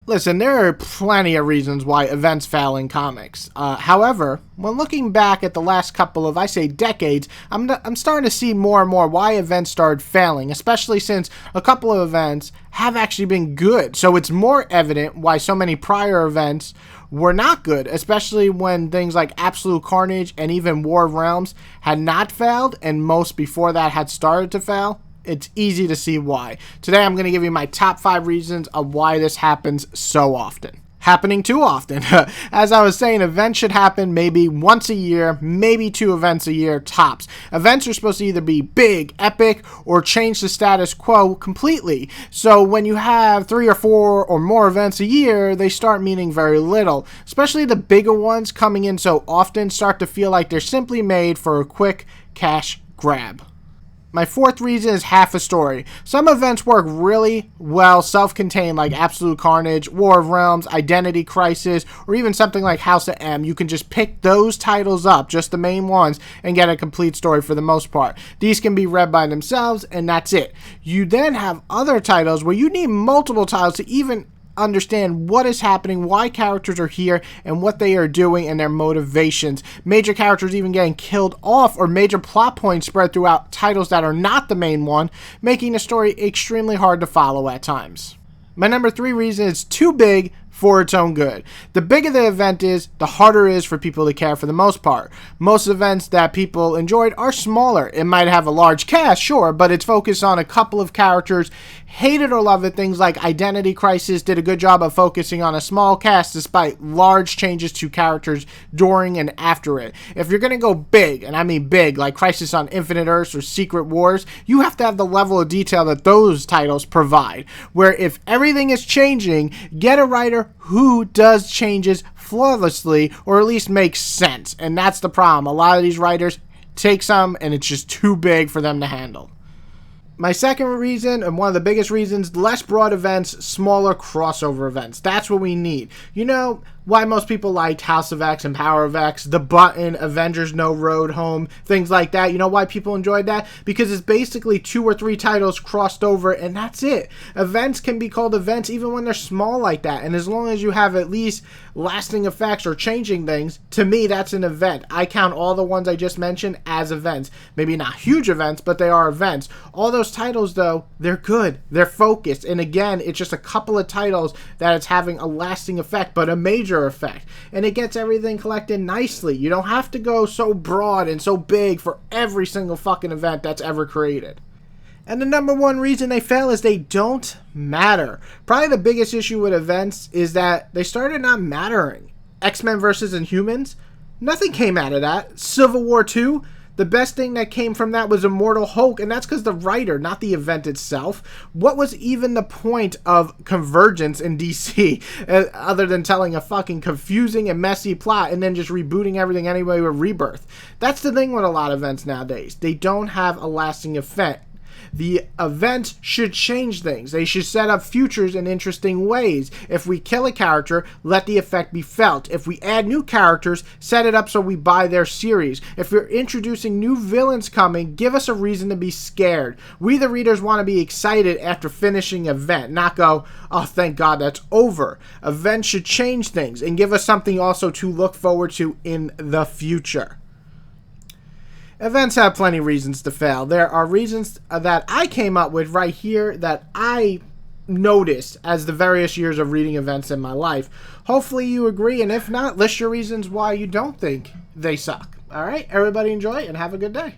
Listen, there are plenty of reasons why events fail in comics. However, when looking back at the last couple of, I say, decades, I'm starting to see more and more why events started failing, especially since a couple of events have actually been good. So it's more evident why so many prior events were not good, especially when things like Absolute Carnage and even War of Realms had not failed, and most before that had started to fail. It's easy to see why. Today I'm going to give you my top 5 reasons of why this happens so often. Happening too often. As I was saying, events should happen maybe once a year, maybe 2 events a year tops. Events are supposed to either be big, epic, or change the status quo completely. So when you have 3 or 4 or more events a year, they start meaning very little. Especially the bigger ones coming in so often start to feel like they're simply made for a quick cash grab. My 4th reason is half a story. Some events work really well self-contained, like Absolute Carnage, War of Realms, Identity Crisis, or even something like House of M. You can just pick those titles up, just the main ones, and get a complete story for the most part. These can be read by themselves, and that's it. You then have other titles where you need multiple titles to even understand what is happening, why characters are here, and what they are doing and their motivations. Major characters even getting killed off, or major plot points spread throughout titles that are not the main one, making the story extremely hard to follow at times. My number 3 reason is too big for its own good. The bigger the event is, the harder it is for people to care for the most part. Most events that people enjoyed are smaller. It might have a large cast, sure, but it's focused on a couple of characters. Hate it or love it, things like Identity Crisis did a good job of focusing on a small cast despite large changes to characters during and after it. If you're going to go big, and I mean big, like Crisis on Infinite Earths or Secret Wars, you have to have the level of detail that those titles provide. Where if everything is changing, get a writer who does changes flawlessly, or at least makes sense. And that's the problem. A lot of these writers take some and it's just too big for them to handle. My second reason, and one of the biggest reasons, less broad events, smaller crossover events. That's what we need. You know why most people liked House of X and Power of X, The Button, Avengers No Road Home, things like that. You know why people enjoyed that? Because it's basically 2 or 3 titles crossed over, and that's it. Events can be called events even when they're small like that, and as long as you have at least lasting effects or changing things, to me that's an event. I count all the ones I just mentioned as events. Maybe not huge events, but they are events. All those titles, though, they're good. They're focused, and again, it's just a couple of titles that it's having a lasting effect, but a major effect, and it gets everything collected nicely. You don't have to go so broad and so big for every single fucking event that's ever created. And the number 1 reason they fail is they don't matter. Probably the biggest issue with events is that they started not mattering. X-Men vs. Inhumans, nothing came out of that. Civil War 2, the best thing that came from that was Immortal Hulk, and that's because the writer, not the event itself. What was even the point of Convergence in DC, other than telling a fucking confusing and messy plot and then just rebooting everything anyway with Rebirth? That's the thing with a lot of events nowadays. They don't have a lasting effect. The events should change things. They should set up futures in interesting ways. If we kill a character, let the effect be felt. If we add new characters, set it up so we buy their series. If you're introducing new villains coming, give us a reason to be scared. We, the readers, want to be excited after finishing an event, not go, oh, thank God that's over. Events should change things and give us something also to look forward to in the future. Events have plenty of reasons to fail. There are reasons that I came up with right here that I noticed as the various years of reading events in my life. Hopefully you agree, and if not, list your reasons why you don't think they suck. All right, everybody enjoy and have a good day.